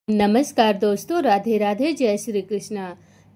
नमस्कार दोस्तों, राधे राधे, जय श्री कृष्णा।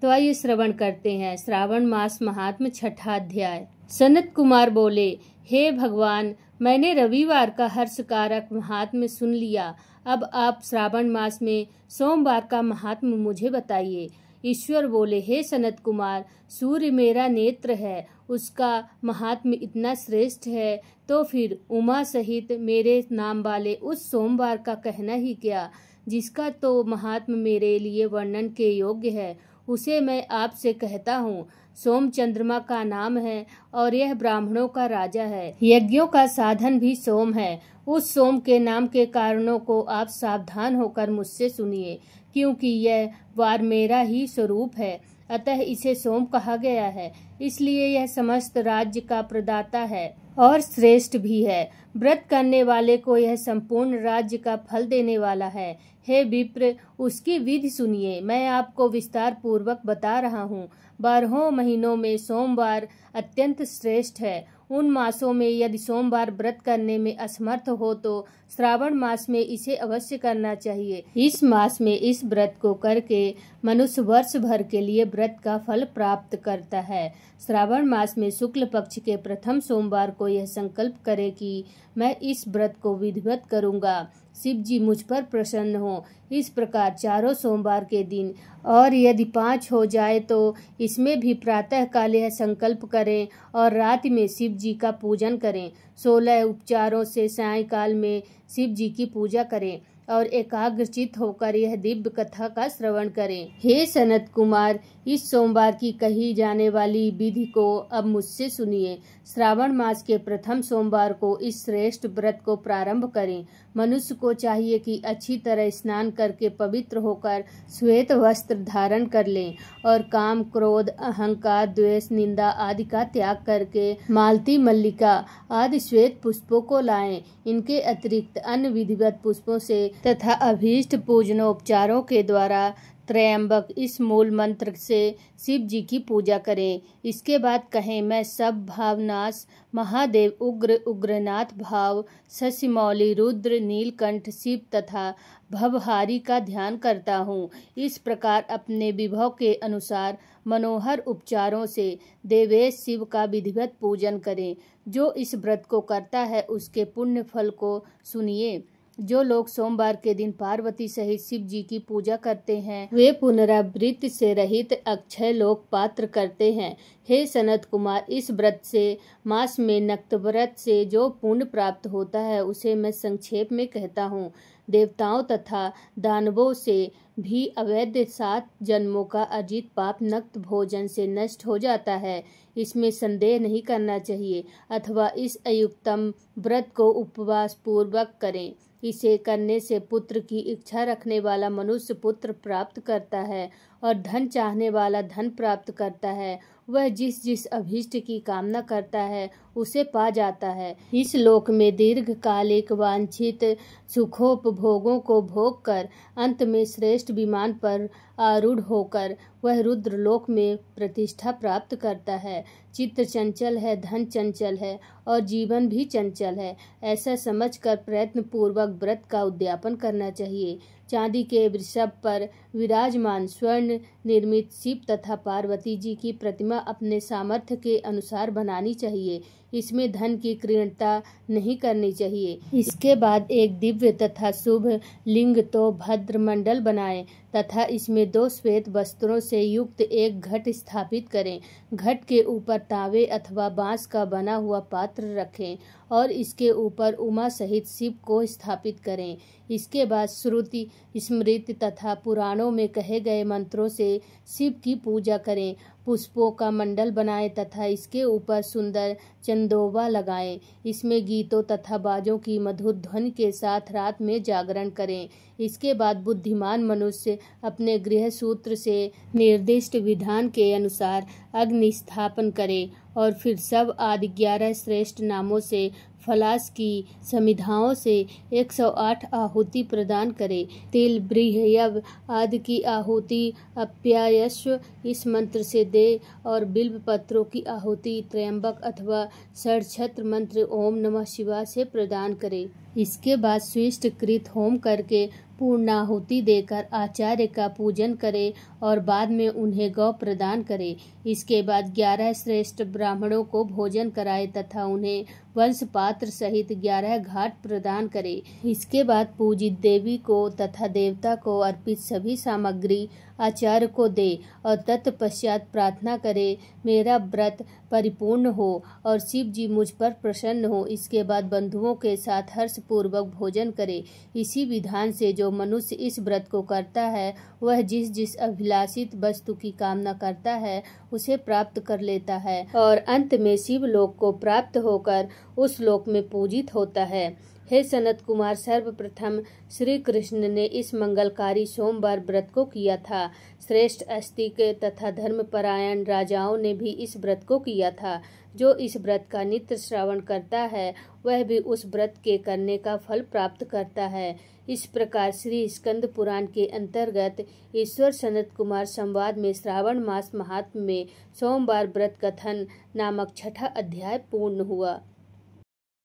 तो आइए श्रवण करते हैं श्रावण मास महात्म्य छठा अध्याय। सनत कुमार बोले, हे भगवान, मैंने रविवार का हर्षकारक महात्म्य सुन लिया। अब आप श्रावण मास में सोमवार का महात्म्य मुझे बताइए। ईश्वर बोले, हे सनत कुमार, सूर्य मेरा नेत्र है, उसका महात्म्य इतना श्रेष्ठ है, तो फिर उमा सहित मेरे नाम वाले उस सोमवार का कहना ही क्या, जिसका तो महात्म्य मेरे लिए वर्णन के योग्य है। उसे मैं आपसे कहता हूँ। सोम चंद्रमा का नाम है और यह ब्राह्मणों का राजा है। यज्ञों का साधन भी सोम है। उस सोम के नाम के कारणों को आप सावधान होकर मुझसे सुनिए, क्योंकि यह वार मेरा ही स्वरूप है, अतः इसे सोम कहा गया है। इसलिए यह समस्त राज्य का प्रदाता है और श्रेष्ठ भी है। व्रत करने वाले को यह संपूर्ण राज्य का फल देने वाला है। हे विप्र, उसकी विधि सुनिए। मैं आपको विस्तार पूर्वक बता रहा हूँ। 12 महीनों में सोमवार अत्यंत श्रेष्ठ है। उन मासों में यदि सोमवार व्रत करने में असमर्थ हो तो श्रावण मास में इसे अवश्य करना चाहिए। इस मास में इस व्रत को करके मनुष्य वर्ष भर के लिए व्रत का फल प्राप्त करता है। श्रावण मास में शुक्ल पक्ष के प्रथम सोमवार को यह संकल्प करे कि मैं इस व्रत को विधिवत करूंगा, शिव जी मुझ पर प्रसन्न हो। इस प्रकार चारों सोमवार के दिन, और यदि 5 हो जाए तो इसमें भी प्रातः काल यह संकल्प करें और रात में शिव जी का पूजन करें। 16 उपचारों से सायंकाल में शिव जी की पूजा करें और एकाग्रचित होकर यह दिव्य कथा का श्रवण करें। हे सनत कुमार, इस सोमवार की कही जाने वाली विधि को अब मुझसे सुनिए। श्रावण मास के प्रथम सोमवार को इस श्रेष्ठ व्रत को प्रारंभ करें। मनुष्य को चाहिए कि अच्छी तरह स्नान करके पवित्र होकर श्वेत वस्त्र धारण कर लें और काम, क्रोध, अहंकार, द्वेष, निंदा आदि का त्याग करके मालती, मल्लिका आदि श्वेत पुष्पों को लाएं। इनके अतिरिक्त अन्य विधिवत पुष्पों से तथा अभीष्ट पूजनोपचारों के द्वारा त्रयंबक इस मूल मंत्र से शिव जी की पूजा करें। इसके बाद कहें, मैं सब भावनाश महादेव, उग्र उग्रनाथ भाव, शशिमौली, रुद्र, नीलकंठ, शिव तथा भवहारी का ध्यान करता हूँ। इस प्रकार अपने विभव के अनुसार मनोहर उपचारों से देवेश शिव का विधिवत पूजन करें। जो इस व्रत को करता है उसके पुण्य फल को सुनिए। जो लोग सोमवार के दिन पार्वती सहित शिव जी की पूजा करते हैं, वे पुनरावृत्ति से रहित अक्षय लोक पात्र करते हैं। हे सनत कुमार, इस व्रत से मास में नक्त व्रत से जो पुण्य प्राप्त होता है उसे मैं संक्षेप में कहता हूँ। देवताओं तथा दानवों से भी अवैध 7 जन्मों का अर्जित पाप नक्त भोजन से नष्ट हो जाता है, इसमें संदेह नहीं करना चाहिए। अथवा इस अयुक्तम व्रत को उपवास पूर्वक करें। इसे करने से पुत्र की इच्छा रखने वाला मनुष्य पुत्र प्राप्त करता है और धन चाहने वाला धन प्राप्त करता है। वह जिस जिस अभीष्ट की कामना करता है उसे पा जाता है। इस लोक में दीर्घकालिक वांछित सुखोपभोगों को भोग कर अंत में श्रेष्ठ विमान पर आरूढ़ होकर वह रुद्र लोक में प्रतिष्ठा प्राप्त करता है। चित्त चंचल है, धन चंचल है और जीवन भी चंचल है, ऐसा समझकर प्रयत्न पूर्वक व्रत का उद्यापन करना चाहिए। चांदी के वृषभ पर विराजमान स्वर्ण निर्मित शिव तथा पार्वती जी की प्रतिमा अपने सामर्थ्य के अनुसार बनानी चाहिए। इसमें धन की क्रीणता नहीं करनी चाहिए। इसके बाद एक दिव्य तथा शुभ लिंग तो भद्र मंडल बनाएं तथा इसमें 2 श्वेत वस्त्रों से युक्त एक घट स्थापित करें। घट के ऊपर तांबे अथवा बांस का बना हुआ पात्र रखें और इसके ऊपर उमा सहित शिव को स्थापित करें। इसके बाद श्रुति, स्मृति तथा पुराणों में कहे गए मंत्रों से शिव की पूजा करें। पुष्पों का मंडल बनाएं तथा इसके ऊपर सुंदर चंदोबा लगाएं। इसमें गीतों तथा बाजों की मधुर ध्वनि के साथ रात में जागरण करें। इसके बाद बुद्धिमान मनुष्य अपने गृह सूत्र से निर्दिष्ट विधान के अनुसार अग्नि स्थापन करे और फिर सब आदि 11 श्रेष्ठ नामों से फलास की समिधाओं से 108 आहुति प्रदान करे। तिल, ब्रीहयव आदि की आहुति अप्यायस्व इस मंत्र से दे और बिल्व पत्रों की आहुति त्रयंबक अथवा षडक्षत्र मंत्र ओम नमः शिवाय से प्रदान करे। इसके बाद स्विष्टकृत होम करके पूर्णाहुति देकर आचार्य का पूजन करे और बाद में उन्हें गौ प्रदान करे। इसके बाद 11 श्रेष्ठ ब्राह्मणों को भोजन कराए तथा उन्हें वंश पात्र सहित 11 घाट प्रदान करे। इसके बाद पूजित देवी को तथा देवता को अर्पित सभी सामग्री आचार्य को दे और तत्पश्चात प्रार्थना करे, मेरा व्रत परिपूर्ण हो और शिव जी मुझ पर प्रसन्न हो। इसके बाद बंधुओं के साथ हर्षपूर्वक भोजन करे। इसी विधान से जो मनुष्य इस व्रत को करता है वह जिस जिस अभिलाषित वस्तु की कामना करता है उसे प्राप्त कर लेता है और अंत में शिव लोक को प्राप्त होकर उस लोक में पूजित होता है। हे सनत कुमार, सर्वप्रथम श्री कृष्ण ने इस मंगलकारी सोमवार व्रत को किया था। श्रेष्ठ आस्तिक तथा धर्मपरायण राजाओं ने भी इस व्रत को किया था। जो इस व्रत का नित्य श्रवण करता है वह भी उस व्रत के करने का फल प्राप्त करता है। इस प्रकार श्री स्कंद पुराण के अंतर्गत ईश्वर सनत कुमार संवाद में श्रावण मास महात्म्य में सोमवार व्रत कथन नामक छठा अध्याय पूर्ण हुआ।